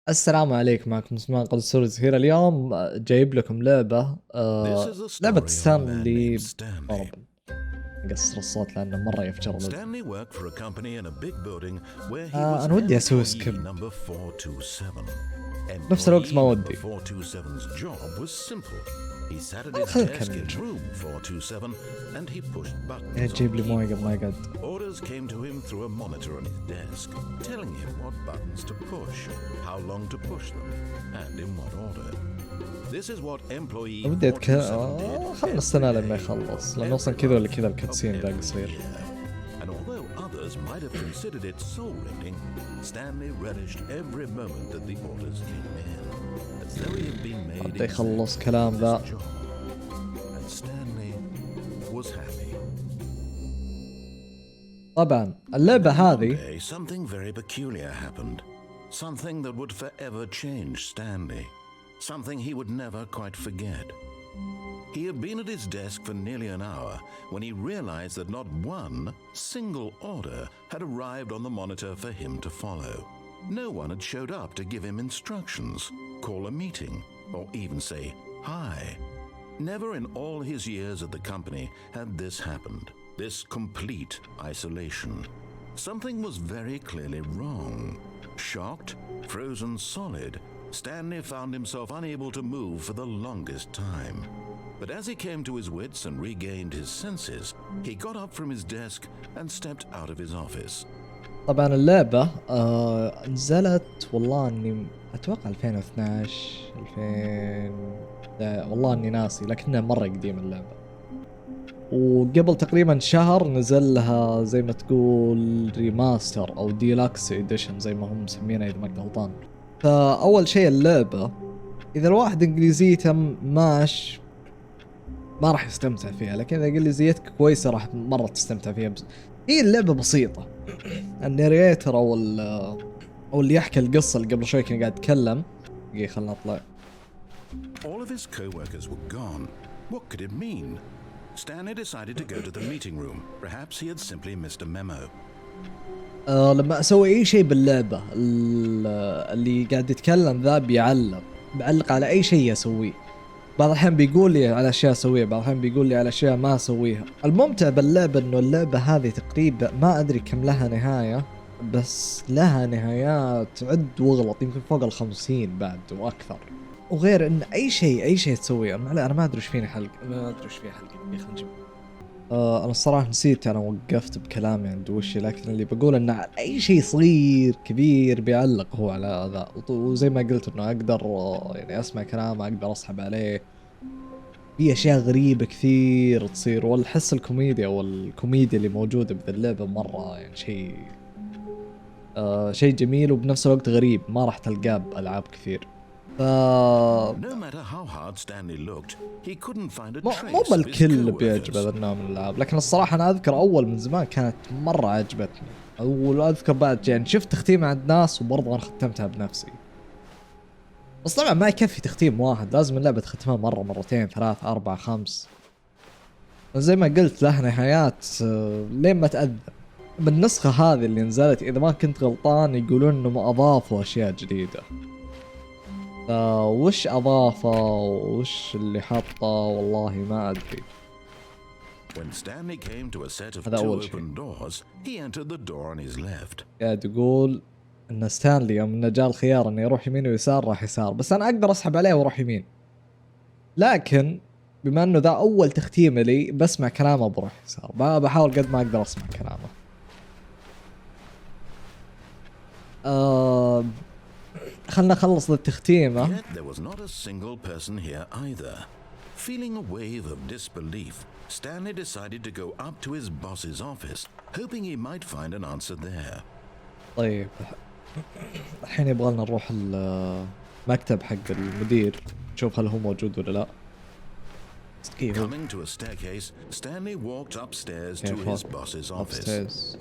السلام عليكم، معكم اسماء قد سوليسهيره. اليوم جايب لكم لعبة لعبة ستانلي. نقصر الصوت لأنه مرة يفجر الوجه. أنا ودي أسوي سكيب، نفس الوقت ما ودي. خلنا نكمل. جيب لي مويه قبل ما يقعد. Orders came to him through a monitor on his desk, telling him what buttons to push, how long to push them, and in what order. This is what employee ودي خلنا نستنى لما يخلص، لأنه أصلا كذا ولا كذا الكاتسين ذا قصير. And although others might have considered it soul-rending, Stanley relished every moment that the orders came in, as though he had been made يخلص كلام ذا. And Stanley was happy. طبعا اللعبة هذه something very peculiar happened. Something that would forever change Stanley. Something he would never quite forget. He had been at his desk for nearly an hour when he realized that not one single order had arrived on the monitor for him to follow. No one had showed up to give him instructions, call a meeting, or even say hi. Never in all his years at the company had this happened. This complete isolation. Something was very clearly wrong. Shocked, frozen solid, Stanley found himself unable to move for the longest time. But as he came to his wits and regained his senses, he got up from his desk and stepped out of his office. طبعا اللعبة نزلت والله اني اتوقع 2012 لا والله اني ناسي، لكنها مرة قديم اللعبة. وقبل تقريبا شهر نزل لها زي ما تقول ريماستر او ديلكس اديشن زي ما هم مسمينها اذا ما كنت غلطان. فاول شيء اللعبة اذا الواحد انجليزيته ماش ما راح يستمتع فيها، لكن اذا انجليزيتك كويسة راح مرة تستمتع فيها. بس هي اللعبة بسيطة. الناريتر او اللي يحكي القصة اللي قبل شوي كان قاعد يتكلم. خلنا نطلع. All of his co-workers were gone. What could it mean? Stanley decided to go to the meeting room. Perhaps he had simply missed a memo. لما اسوي اي شيء باللعبة اللي قاعد يتكلم ذا بعلق على اي شيء اسويه. بعض الأحيان بيقول لي على اشياء اسويها، بعض الأحيان بيقول لي على اشياء ما اسويها. الممتع باللعبة انه اللعبة هذه تقريبا ما ادري كم لها نهاية، بس لها نهايات عد واغلط يمكن فوق 50 بعد واكثر. وغير ان اي شيء تسويه. انا ما ادري ايش فيني حلقة، ما ادري ايش فيها حلقة. خلينا نجيب. انا الصراحة نسيت انا وقفت بكلامي عند وشي، لكن اللي بقول ان اي شيء صغير كبير بيعلق هو على ذا. وزي ما قلت انه اقدر يعني اسمع كلامه، اقدر اسحب عليه. في اشياء غريبة كثير تصير، والحس الكوميديا والكوميديا اللي موجودة بذا اللعبة مرة يعني شيء جميل وبنفس الوقت غريب ما راح تلقاه بألعاب كثير. مو بالكل بيعجبه ذا النوع من الألعاب، لكن الصراحة أنا أذكر أول من زمان كانت مرة عجبتني. وأذكر بعد يعني شفت تختيم عند ناس وبرضه أنا ختمتها بنفسي. بس طبعا ما يكفي تختيم واحد، لازم اللعبة تختمها مرة مرتين 3 4 5. زي ما قلت له نهايات لين ما تأذى. بالنسخة هذه اللي نزلت إذا ما كنت غلطان يقولون إنهم أضافوا أشياء جديدة. وش أضافه وش اللي حطه والله ما أدري. هذا أول شيء. قاعد يقول إن ستانلي يوم إنه جاء الخيار إنه يروح يمين ويسار راح يسار، بس أنا أقدر أسحب عليه وأروح يمين. لكن بما إنه ذا أول تختيمة لي بسمع كلامه بروح يسار. بحاول قد ما أقدر أسمع كلامه. خلنا نخلص التختيمة. Feeling a wave of disbelief, Stanley decided to go up to his boss's office, hoping he might find an answer there. طيب الحين يبغالنا نروح المكتب حق المدير نشوف هل هو موجود ولا لا. Coming to a staircase, Stanley walked upstairs to his boss's office.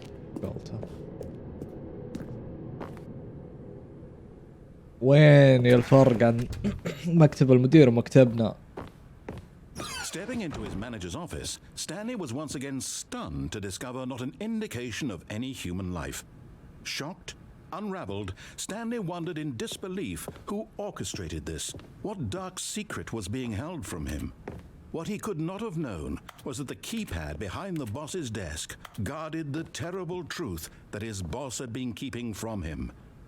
وين الفرق عن مكتب المدير ومكتبنا؟ Stepping into his manager's office, Stanley was once again stunned to discover not an indication of any human life. Shocked, Unraveled, Stanley wondered in disbelief who orchestrated this, what dark secret was being held from him. What he could not have known was that the keypad behind the boss's desk guarded the terrible truth that his boss had been keeping from him.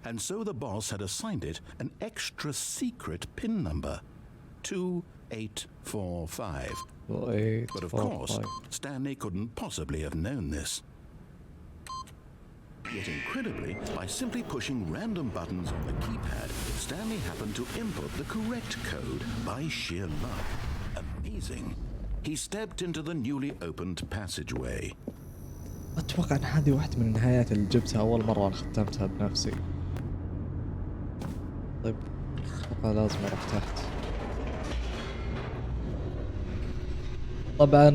And so the boss had assigned it an extra secret PIN number, 2845. But of course, Stanley couldn't possibly have known this. Yet incredibly, by simply pushing random buttons on the keypad, Stanley happened to input the correct code by sheer luck. Amazing. He stepped into the newly opened passageway. اتوقع ان هذه واحدة من النهايات اللي جبتها اول مرة ختمتها بنفسي. طيب اتوقع لازم اروح تحت. طبعا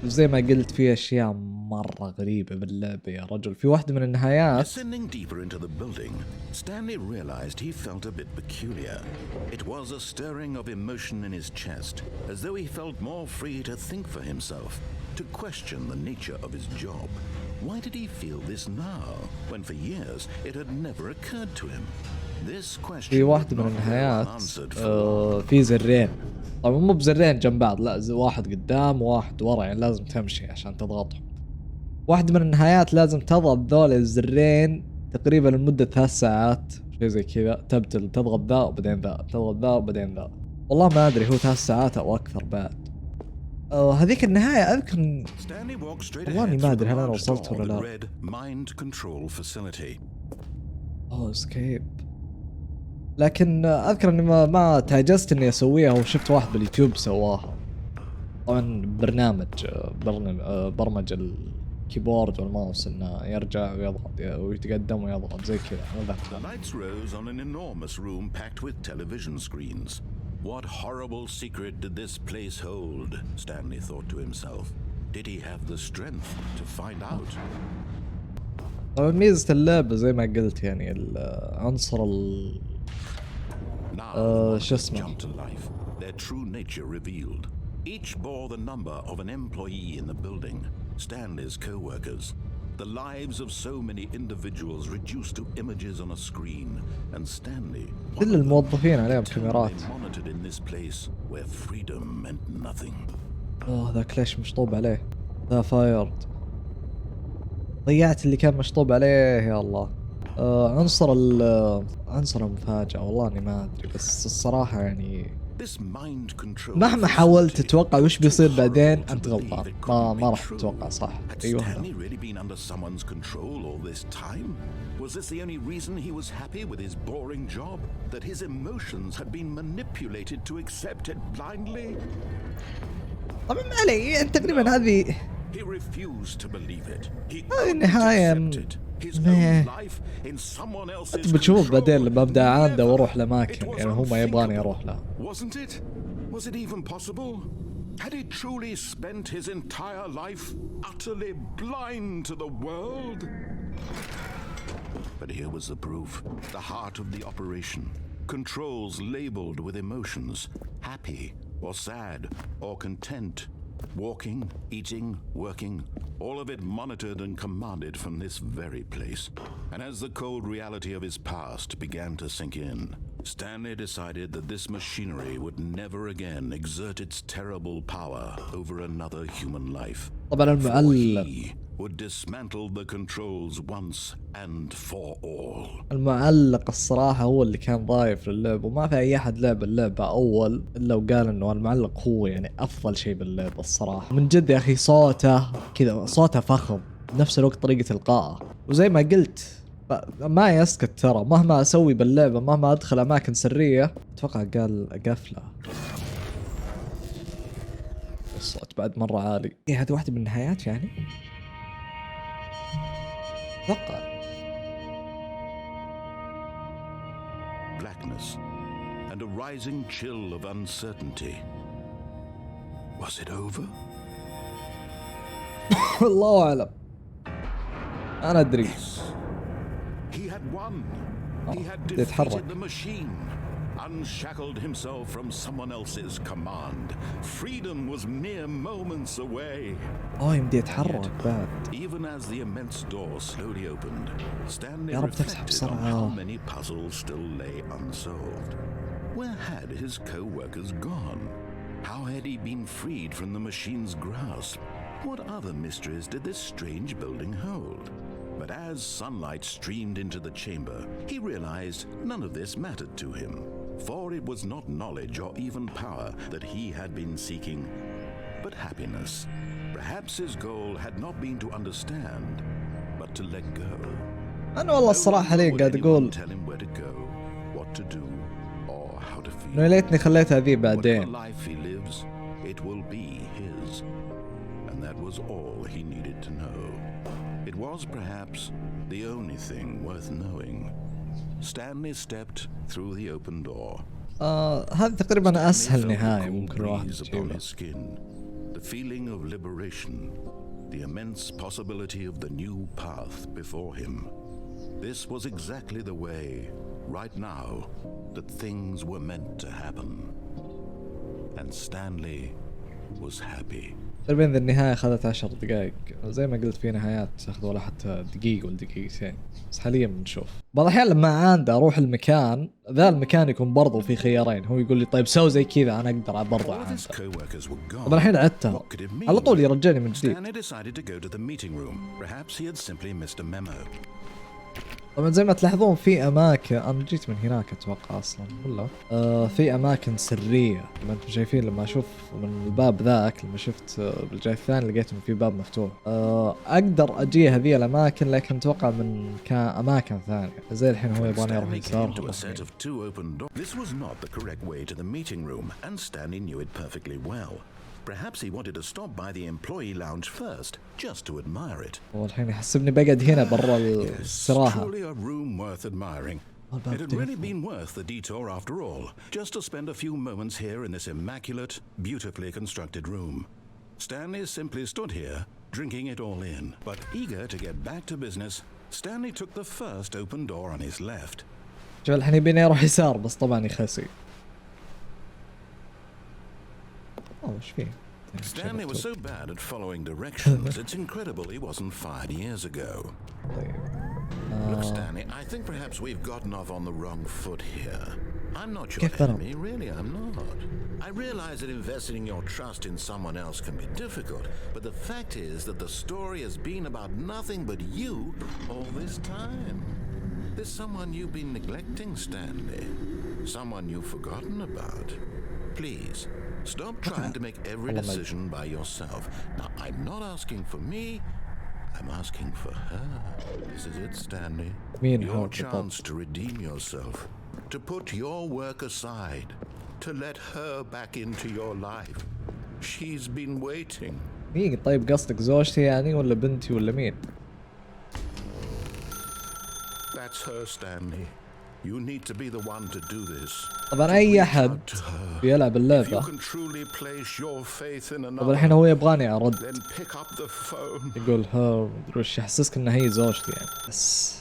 زي ما قلت في اشياء مرة غريبة باللعبة يا رجل. في واحدة من النهايات Descending deeper into the building, Stanley realized he felt a bit peculiar. It was a stirring of emotion in his chest, as though he felt more free to think for himself, to question the nature of his job. Why did he feel this now, when for years it had never occurred to him? This question في واحدة من النهايات في زرين. طبعا مو بزرين جنب بعض، لا واحد قدام وواحد ورا، يعني لازم تمشي عشان تضغطهم. واحدة من النهايات لازم تضغط ذول الزرين تقريبا لمدة 3 ساعات، شيء زي كذا. تبتل تضغط ذا وبعدين ذا، تضغط ذا وبعدين ذا. والله ما ادري هو 3 ساعات او اكثر بعد. هذيك النهاية اذكر والله اني ما ادري هل انا وصلت ولا لا. اسكيب. لكن اذكر اني ما تعجزت اني اسويها وشفت واحد باليوتيوب سواها. طبعا برمج الكيبورد والماوس انه يرجع ويضغط ويتقدم ويضغط زي كذا. The lights rose on an enormous room packed with television screens. What horrible secret did this place hold? Stanley thought to himself. Did he have the strength to find out? طبعا ميزة اللعبة زي ما قلت يعني العنصر شو اسمه. Their true nature revealed. Each bore the number of an employee in the building, Stanley's co-workers. The lives of so many individuals reduced to images on a screen, and Stanley كل الموظفين عليهم كاميرات. monitored in this place where freedom meant nothing. ذاك ليش مشطوب عليه؟ ذا فايرد. ضيعت اللي كان مشطوب عليه يا الله. عنصر المفاجأة والله اني ما ادري، بس الصراحة يعني مهما حاولت تتوقع وش بيصير بعدين انت غلطان. ما راح تتوقع صح. ايوه. Was this the only reason he was happy with his boring job? That his emotions had been manipulated to accept it blindly? طبعا ما علي، تقريبا هذه He refused to believe it. He النهاية انت بتشوف بعدين لما ابدا عنده واروح لاماكن يعني هو ما يبغاني اروح لها. Wasn't it? Was it even possible? Had he truly spent his entire life utterly blind to the world? But here was the proof, the heart of the operation. Controls labeled with emotions, happy or sad or content. Walking, eating, working, all of it monitored and commanded from this very place. And as the cold reality of his past began to sink in, Stanley decided that this machinery would never again exert its terrible power over another human life. طبعا المعلق would dismantle the controls once and for all. المعلق الصراحة هو اللي كان ضايف للعبة، وما في أي أحد لعب اللعبة أول إلا وقال إنه المعلق هو يعني أفضل شيء باللعبة الصراحة. من جد يا أخي صوته كذا، صوته فخم بنفس الوقت طريقة إلقائه، وزي ما قلت ما يسكت ترى مهما أسوي باللعبة، مهما أدخل أماكن سرية. أتوقع قال قفلة. الصوت بعد مرة عالي. إيه هذه واحدة من النهايات يعني؟ أتوقع. Blackness and a rising chill of uncertainty. Was it over? الله أعلم. أنا أدري. He had won. He had يتحرك. defeated the machine. unshackled himself from someone else's command. Freedom was mere moments away. يمدي يتحرك بعد. Even as the immense door slowly opened, Stanley يا رب تفتح reflected on بسرعة. how many puzzles still lay unsolved. Where had his co-workers gone? How had he been freed from the machine's grasp? What other mysteries did this strange building hold? But as sunlight streamed into the chamber, he realized none of this mattered to him, for it was not knowledge or even power that he had been seeking, but happiness. Perhaps his goal had not been to understand, but to let go. أنا والله الصراحة ليه قاعد أقول Tell him where to go, what to do, or how to feel. إنه ليتني خليتها ذي بعدين. Whatever life he lives, it will be his. And that was all he needed to know. It was perhaps the only thing worth knowing. Stanley stepped through the open door. هذه تقريبا أسهل نهاية ممكن الواحد upon يجيبها. his skin, the feeling of liberation, the immense possibility of the new path before him. This was exactly the way, right now, that things were meant to happen. And Stanley was happy. تقريبا ذي النهاية أخذت 10 دقائق، زي ما قلت في نهايات تاخذ ولا حتى دقيقة ولا دقيقتين، بس حاليا بنشوف. بعض الأحيان لما عاند أروح المكان ذا المكان يكون برضو في خيارين، هو يقول لي طيب سوي زي كذا أنا أقدر برضو عاند. طبعا الحين عدتها على طول يرجعني من جديد. طبعا زي ما تلاحظون في اماكن انا جيت من هناك اتوقع اصلا ولا في اماكن سريه ما انتم شايفين. لما اشوف من الباب ذاك لما شفت بالجاي الثاني لقيت انه في باب مفتوح. اقدر اجي هذه الاماكن لكن اتوقع من اماكن ثانيه زي الحين هو يبغاني اروح يسار. This was not the correct way to the meeting room and Stanley knew it perfectly well. Perhaps he wanted to stop by the employee lounge first, just to admire it. والحين يحسبني بقعد هنا برا الاستراحة. Truly a room worth admiring. It had really been worth the detour after all, just to spend a few moments here in this immaculate, beautifully constructed room. Stanley simply stood here, drinking it all in. But eager to get back to business, Stanley took the first open door on his left. شوف الحين يبيني اروح يسار بس طبعا يخسي. وش فيه؟ Stanley was so bad at following directions, it's incredible he wasn't fired years ago. Look, Stanley, I think perhaps we've gotten off on the wrong foot here. I'm not your enemy, really, I'm not. I realize that investing your trust in someone else can be difficult, but the fact is that the story has been about nothing but you all this time. There's someone you've been neglecting, Stanley. Someone you've forgotten about. Please, stop trying to make every decision by yourself. Now, I'm not asking for me, I'm asking for her. This is it, Stanley. Your chance to redeem yourself, to put your work aside, to let her back into your life. She's been waiting. مين طيب قصدك زوجتي يعني ولا بنتي ولا مين؟ That's her, Stanley. You need to be the one to do this. طبعا أي أحد بيلعب اللعبة طبعا الحين هو يبغاني أرد يقول ها وش يحسسك إن هي زوجتي يعني بس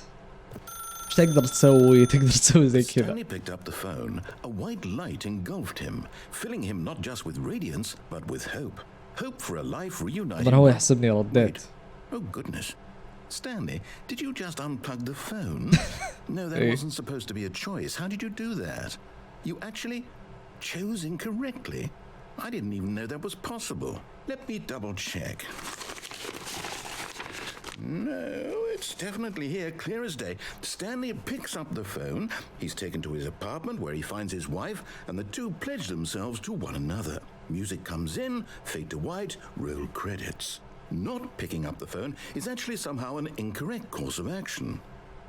إيش تقدر تسوي زي كذا. Stanley picked up the phone. A white light engulfed him, filling him not just with radiance but with hope. Hope for a life reunited. طبعا هو يحسبني رديت. Oh goodness. Stanley, did you just unplug the phone? No, that wasn't supposed to be a choice. How did you do that? You actually chose incorrectly. I didn't even know that was possible. Let me double check. No, it's definitely here, clear as day. Stanley picks up the phone. He's taken to his apartment where he finds his wife, and the two pledge themselves to one another. Music comes in, fade to white, roll credits. Not picking up the phone is actually somehow an incorrect course of action.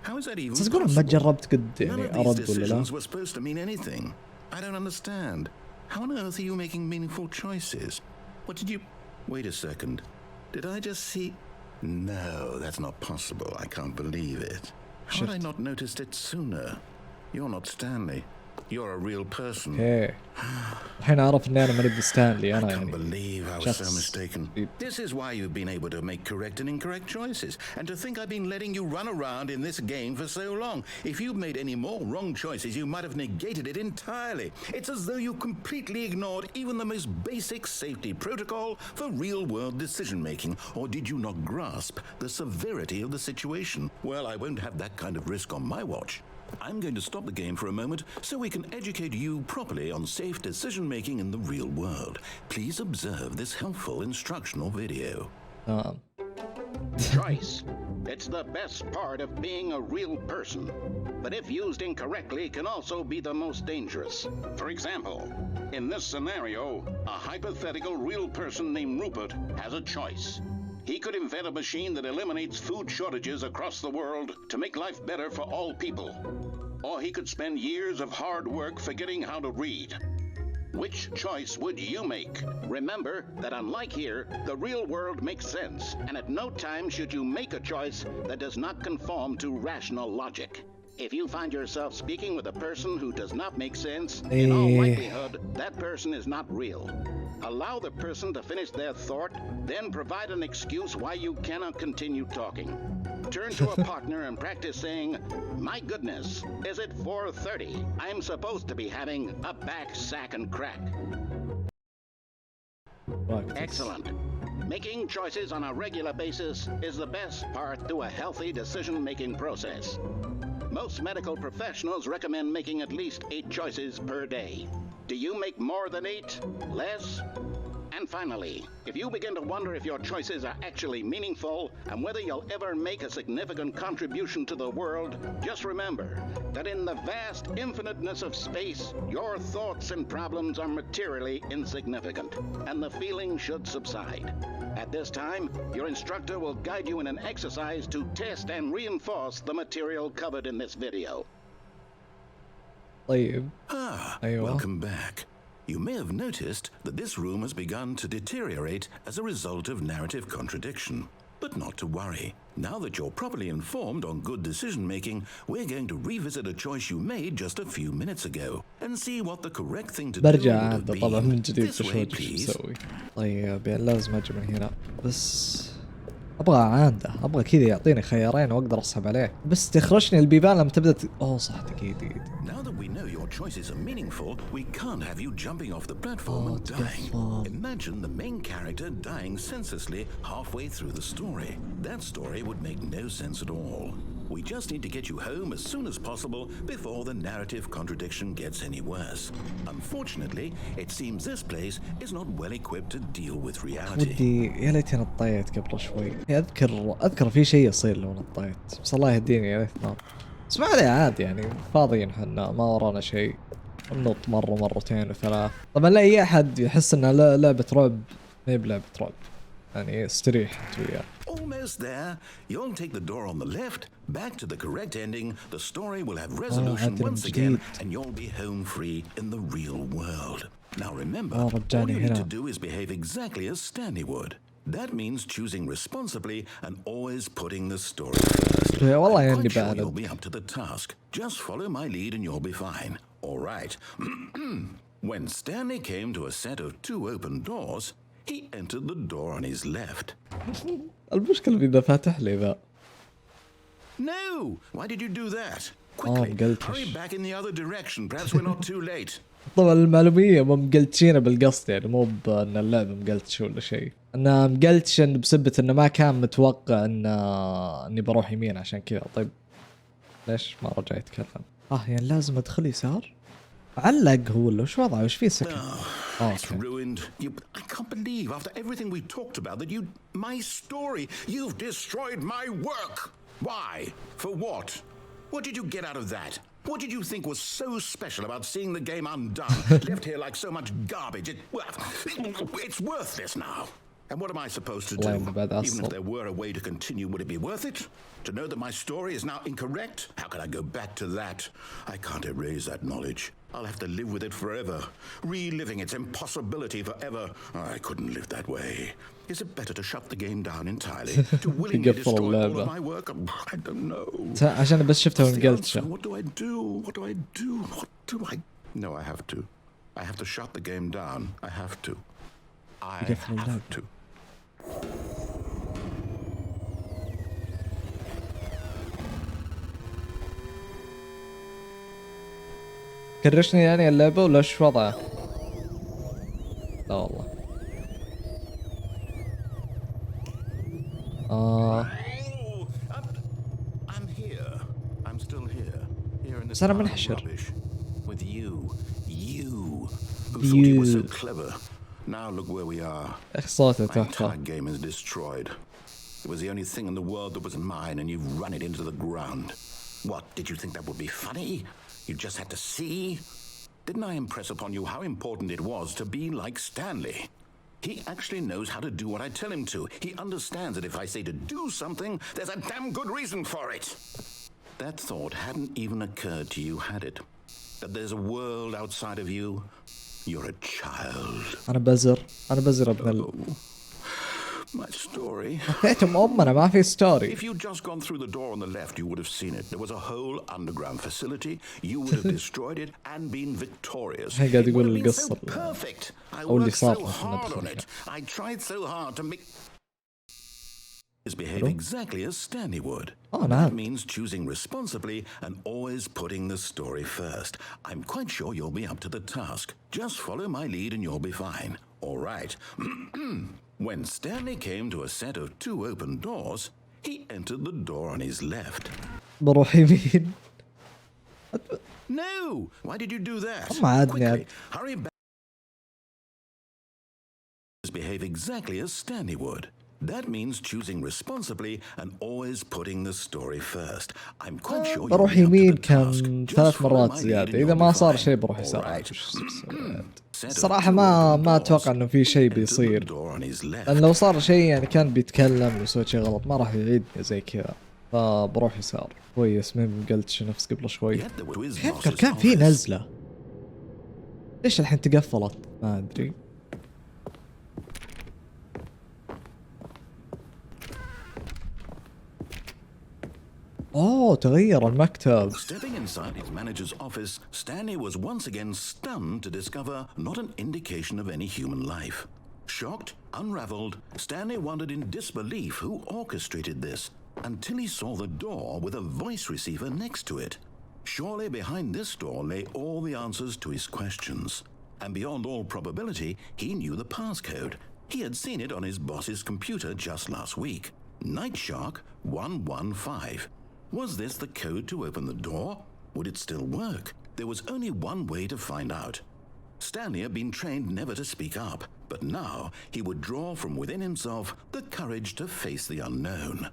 How is that even possible? ما جربت قد None يعني of these أرد ولا لا. decisions were supposed to mean anything. I don't understand. How on earth are you making meaningful choices? What did you... Wait a second. Did I just see... No, that's not possible. I can't believe it. How had I not noticed it sooner? You're not Stanley. You're a real person. اوكي الحين اعرف اني انا ماني بستانلي انا I can't يعني believe I was so mistaken. This is why you've been able to make correct and incorrect choices. And to think I've been letting you run around in this game for so long. If you'd made any more wrong choices, you might have negated it entirely. It's as though you completely ignored even the most basic safety protocol for real-world decision-making. Or did you not grasp the severity of the situation? Well, I won't have that kind of risk on my watch. I'm going to stop the game for a moment so we can educate you properly on safe decision-making in the real world. Please observe this helpful instructional video. Choice. It's the best part of being a real person. But if used incorrectly, can also be the most dangerous. For example, in this scenario, a hypothetical real person named Rupert has a choice. He could invent a machine that eliminates food shortages across the world to make life better for all people. Or he could spend years of hard work forgetting how to read. Which choice would you make? Remember that unlike here, the real world makes sense, and at no time should you make a choice that does not conform to rational logic. If you find yourself speaking with a person who does not make sense, in all likelihood, that person is not real. Allow the person to finish their thought, then provide an excuse why you cannot continue talking. Turn to a partner and practice saying, "My goodness, is it 4:30? I'm supposed to be having a back sack and crack." Excellent. Making choices on a regular basis is the best part to a healthy decision-making process. Most medical professionals recommend making at least 8 choices per day. Do you make more than 8? Less? And finally, if you begin to wonder if your choices are actually meaningful and whether you'll ever make a significant contribution to the world, just remember that in the vast infiniteness of space, your thoughts and problems are materially insignificant, and the feeling should subside. At this time, your instructor will guide you in an exercise to test and reinforce the material covered in this video. Welcome back. You may have noticed that this room has begun to deteriorate as a result of narrative contradiction. But not to worry. Now that you're properly informed on good decision-making, we're going to revisit a choice you made just a few minutes ago and see what the correct thing to do would have been. طبعا من جديد This way, بشوف ايش please. بسوي. طيب يعني لازم اجي من هنا بس ابغى عنده ابغى كذا يعطيني خيارين واقدر اسحب عليه بس تخرجني البيبان لما تبدا اوه صح دقيقة. Now that we know your choices are meaningful, we can't have you jumping off the platform and dying. Imagine the main character dying senselessly halfway through the story. That story would make no sense at all. We just need to get you home as soon as possible before the narrative contradiction gets any worse. Unfortunately, it seems this place is not well equipped to deal with reality. ودي يا ليتني نطيت قبل شوي. اذكر في شيء يصير لو نطيت بس الله يهديني يا ريت نام. بس ما عليه عادي يعني فاضيين حنا ما ورانا شيء ننط مرتين وثلاث. طبعا لا اي احد يحس انها لعبة رعب ما هي بلعبة رعب يعني استريح انت وياه. Almost there. You'll take the door on the left, back to the correct ending. The story will have resolution once again, and you'll be home free in the real world. Now remember, all you need to do is behave exactly as Stanley would. That means choosing responsibly and always putting the story first. I'm quite sure you'll be up to the task. Just follow my lead and you'll be fine. All right. When Stanley came to a set of 2 open doors, he entered the door on his left. المشكلة إذا فاتح لي ذا. No! Why did you do that? Quickly, hurry back in the other direction. Perhaps we're not too late. طبعا المعلومية ما مقلتشينه بالقصد يعني مو بأن اللعبة مقلتش ولا شيء. أنا مقلتش بسبة إنه ما كان متوقع إني بروح يمين عشان كذا. طيب ليش ما رجع يتكلم؟ يعني لازم أدخل يسار؟ علق هو ولا وش وضعه؟ وش فيه سكن؟ It's ruined. I can't believe after everything we talked about that my story, you've destroyed my work. Why? For what? What did you get out of that? What did you think was so special about seeing the game undone, left here like so much garbage? It's worthless now. And what am I supposed to والله do? إنه بعد Even if عصب. there were a way to continue, would it be worth it? To know that my story is now incorrect? How can I go back to that? I can't erase that knowledge. I'll have to live with it forever, reliving its impossibility forever. I couldn't live that way. Is it better to shut the game down entirely? To willingly destroy all of my work? I don't know. عشان بس شفتها ونقلت So what do I do? What do I do? What do I... No, I have to. I have to shut the game down. I have to. I have to. كرشني يعني اللعبة ولا ايش وضعه؟ لا والله. I'm here. I'm still here. Here in this أنا pile of منحشر. rubbish. With you who thought you were so clever. Now look where we are. صوته My entire تحفة. game is destroyed. It was the only thing in the world that was mine, and you've run it into the ground. What, did you think that would be funny? You just had to see? Didn't I impress upon you how important it was to be like Stanley? He actually knows how to do what I tell him to. He understands that if I say to do something, there's a damn good reason for it. That thought hadn't even occurred to you, had it? That there's a world outside of you? You're a child. أنا بزر ابن My story. حكيتهم أمنا ما في ستوري. If you'd just gone through the door on the left, you would have seen it. There was a whole underground facility. You would have destroyed it and been victorious. الحين قاعد It would يقول have been القصة so perfect. I أو اللي worked صار so لما hard on دخلنا. it. I tried so hard to make behave exactly as Stanley would. Oh, That no. means choosing responsibly and always putting the story first. I'm quite sure you'll be up to the task. Just follow my lead and you'll be fine. All right. When Stanley came to a set of 2 open doors, he entered the door on his left. بروح يمين. No! Why did you do that? هم عادني عاد. Quickly, hurry back. Behave exactly as Stanley would. That means choosing responsibly and always putting the story first. I'm quite sure you'll بروح be up to يمين the task. كان Just 3 follow مرات my lead زيادة. and إذا you'll ما be صار fine. شيء بروح All يسار. right. الصراحة ما أتوقع إنه في شيء بيصير. لأن لو صار شيء يعني كان بيتكلم ويسوي شيء غلط ما راح يعيدني زي كذا. فبروح يسار. كويس ما قلت نفس قبل شوي. أذكر كان في نزلة. ليش الحين تقفلت؟ ما أدري. تغير المكتب. Stepping inside his manager's office, Stanley was once again stunned to discover not an indication of any human life. Shocked, unraveled, Stanley wondered in disbelief who orchestrated this until he saw the door with a voice receiver next to it. Surely behind this door lay all the answers to his questions. And beyond all probability, he knew the passcode. He had seen it on his boss's computer just last week. Night Shark 115. Was this the code to open the door? Would it still work? There was only one way to find out. Stanley had been trained never to speak up, but now he would draw from within himself the courage to face the unknown.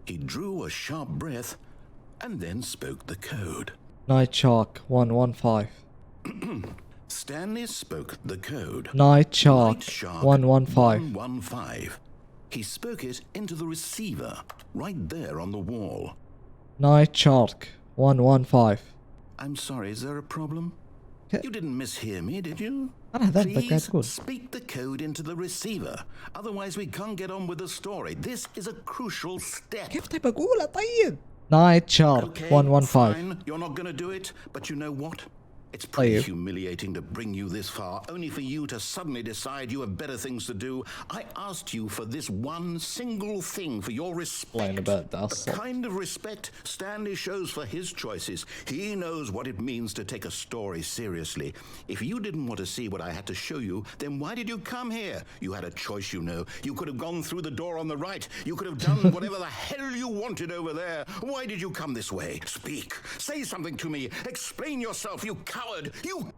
He drew a sharp breath and then spoke the code. Night Shark 115. Stanley spoke the code. Night Shark 115. 115. He spoke it into the receiver right there on the wall. Night Shark 115. I'm sorry, is there a problem? You didn't mishear me, did you? Please speak the code into the receiver. Otherwise we can't get on with the story. This is a crucial step. كيف طيب أقولها طيب؟ Night Shark 115. Fine, you're not going to do it, but you know what? It's pretty humiliating to bring you this far, only for you to suddenly decide you have better things to do. I asked you for this one single thing, for your respect. The kind of respect Stanley shows for his choices. He knows what it means to take a story seriously. If you didn't want to see what I had to show you, then why did you come here? You had a choice, you know. You could have gone through the door on the right. You could have done whatever the hell you wanted over there. Why did you come this way? Speak. Say something to me. Explain yourself, you coward. You.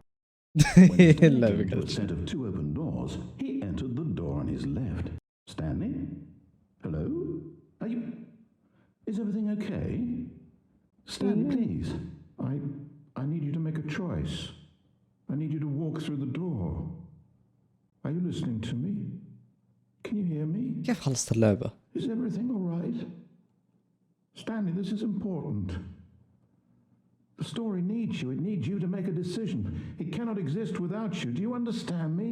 When Stanley came to a set of 2 open doors, he entered the door on his left. Stanley? Hello? Are you... Is everything okay? Stanley, please. I need you to make a choice. I need you to walk through the door. Are you listening to me? Can you hear me? كيف خلصت اللعبة؟ Is everything all right? Stanley, this is important. The story needs you. It needs you to make a decision. It cannot exist without you. Do you understand me?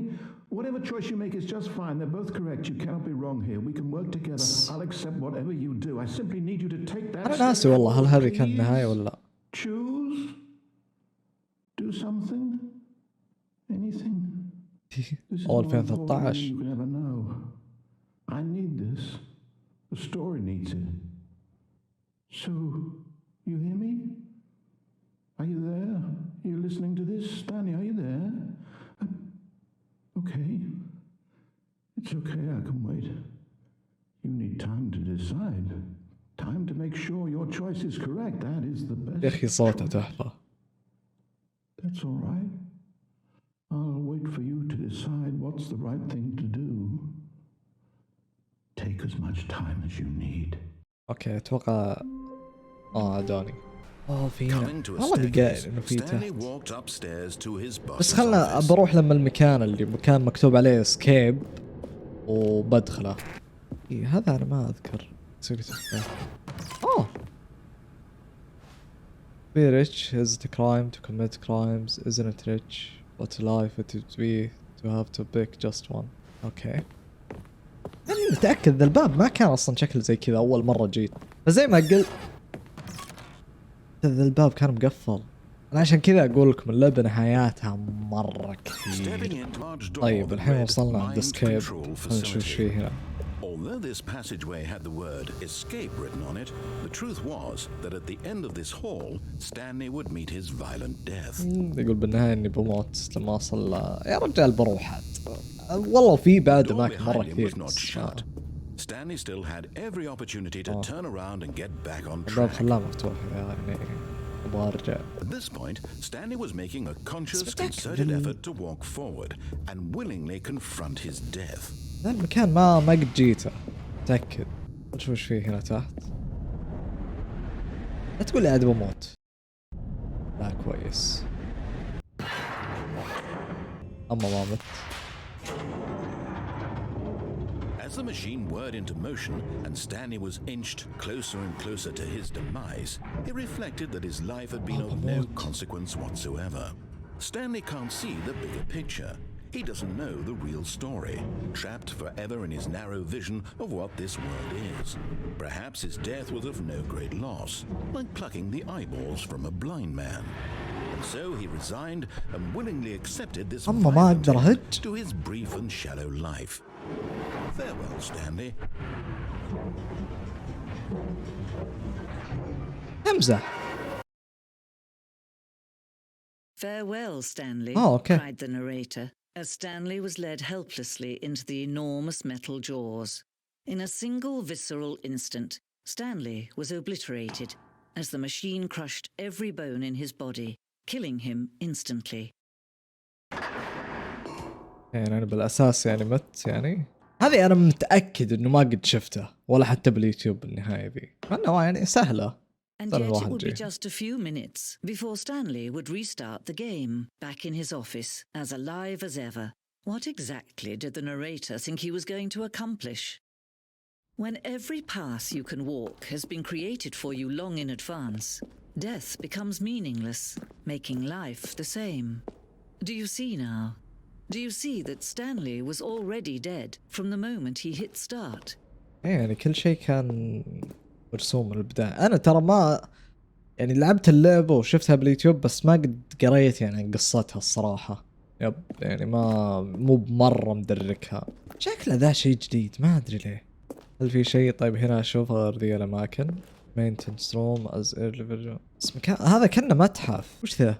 Whatever choice you make is just fine. They're both correct. You cannot be wrong here. We can work together. I'll accept whatever you do. I simply need you to take that أنا step ناسي والله، هل forward, هذه كان please. النهاية ولا لا؟ Choose. Do something. Anything. This is أول more important than 2013. you can ever know. I need this. The story needs it. So, you hear me? Are you there? Are you listening to this? Stanley, are you there? Okay. It's okay, I can wait. You need time to decide. Time to make sure your choice is correct. That is the best. يا أخي صوته تحفة. That's all right. I'll wait for you to decide what's the right thing to do. Take as much time as you need. أوكي أتوقع عداني. في هنا Coming to a والله قايل إنه staircase, في Stanley تحت. walked upstairs to his بس boss's خلنا office. بروح لما المكان اللي مكان مكتوب عليه اسكيب وبدخله. هذا أنا ما أذكر. سوي تفتح. Be rich is it a crime to commit crimes? Isn't it rich? What a life it would be to have to pick just one. أوكي. أنا متأكد ذا الباب ما كان أصلا شكله زي كذا أول مرة جيت. فزي ما قلت ذا الباب كان مقفل. أنا عشان كذا أقول لكم اللعبة نهاياتها مرة كثير. طيب الحين وصلنا عند اسكيب. خلينا نشوف ايش فيه هنا. Although this passageway had the word escape written on it, the truth was that at the end of this hall, Stanley would meet his violent death. يقول بالنهاية إني بموت لما أصل. يا رجال بروح عاد. والله في بعد The door أماكن مرة behind him كثير. was not shut. Stanley still had every opportunity to turn around and get back on الباب track. خلاه مفتوح يعني أبغى أرجع. At this point, Stanley was making a conscious, متأكد concerted effort to walk forward and willingly confront his death. ذا المكان ما قد جيته. متأكد. نشوف ايش فيه هنا تحت. لا تقول لي عاد بموت. لا كويس. أما ما مت. As the machine whirred into motion and Stanley was inched closer and closer to his demise, he reflected that his life had been of no consequence whatsoever. Stanley can't see the bigger picture. He doesn't know the real story, trapped forever in his narrow vision of what this world is. Perhaps his death was of no great loss, like plucking the eyeballs from a blind man. And so he resigned and willingly accepted this أما ما violent أقدر end أهج. to his brief and shallow life. Farewell, Stanley. امزح. Farewell, Stanley, Oh, okay. cried the narrator, as Stanley was led helplessly into the enormous metal jaws. In a single visceral instant, Stanley was obliterated as the machine crushed every bone in his body, killing him instantly. يعني أنا بالأساس يعني مت يعني. هذه أنا متأكد إنه ما قد شفته ولا حتى باليوتيوب بالنهاية ذي. إنه يعني سهلة. And yet it would be just a few minutes before Stanley would restart the game, back in his office, as alive as ever. What exactly did the narrator think he was going to accomplish? When every path you can walk has been created for you long in advance, death becomes meaningless, making life the same. Do you see now? Do you see that Stanley was already dead from the moment he hit start? يعني كل شيء كان مرسوم من البداية. أنا ترى ما يعني لعبت اللعبة وشفتها باليوتيوب بس ما قد قريت يعني عن قصتها الصراحة. يب يعني مو بمرة مدركها. شكله ذا شيء جديد ما أدري ليه. هل في شيء طيب هنا أشوف غير ذي الأماكن؟ maintenance room as early version. بس مكان هذا كأنه متحف. وش ذا؟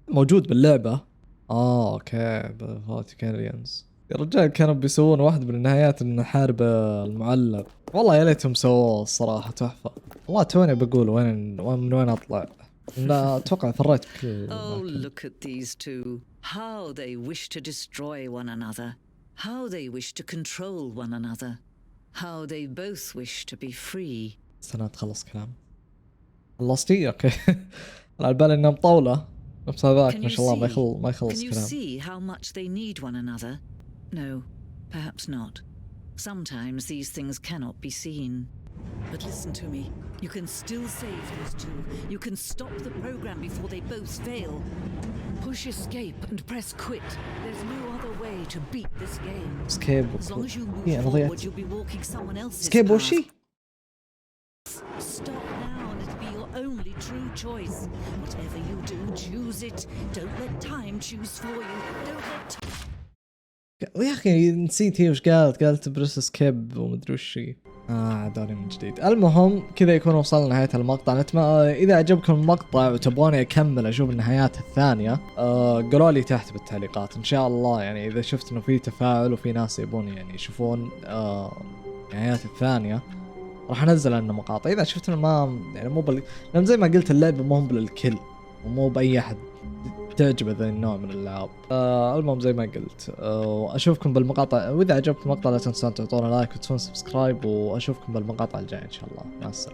موجود باللعبة. اوكي فاتيكانيانز. يا رجال كانوا بيسوون واحد من النهايات ان نحارب المعلق. والله يا ليتهم سووه الصراحه تحفه. والله توني بقول من وين اطلع. لا اتوقع فريت بكل. Oh, look at these two. How they wish to destroy one another. How they wish to control one another. How they both wish to be free. استنى تخلص كلام. خلصتي اوكي. على بالي انها مطوله. نفس هذاك ما شاء الله ما يخلص Can you كلام. see how much they need one another? No, Perhaps not. Sometimes these things cannot be seen. But listen to me. You can still save those two. You can stop the program before they both fail. Push escape and press quit. There's no other way to beat this game. Escape. As long as you move Yeah, forward, you'll be walking someone else's Escape path. وشي؟ Stop now and it'll be your only true choice. Whatever you do, choose it. Don't let time choose for you. Don't let يا اخي نسيت هي وش قالت بريس اسكيب ومدري وش هي. عداني من جديد. المهم كذا يكون وصلنا لنهاية المقطع. اذا عجبكم المقطع وتبغوني اكمل اشوف النهايات الثانية قولوا لي تحت بالتعليقات ان شاء الله. يعني اذا شفت انه في تفاعل وفي ناس يبون يعني يشوفون النهايات الثانية راح انزل لنا مقاطع. اذا شفت انه ما يعني مو لان زي ما قلت اللعبة مو للكل ومو باي احد تعجبه ذا النوع من الالعاب. المهم زي ما قلت اشوفكم بالمقاطع. واذا عجبكم المقطع لا تنسون تعطونا لايك وتسوون سبسكرايب واشوفكم بالمقاطع الجاي ان شاء الله. مع السلامة.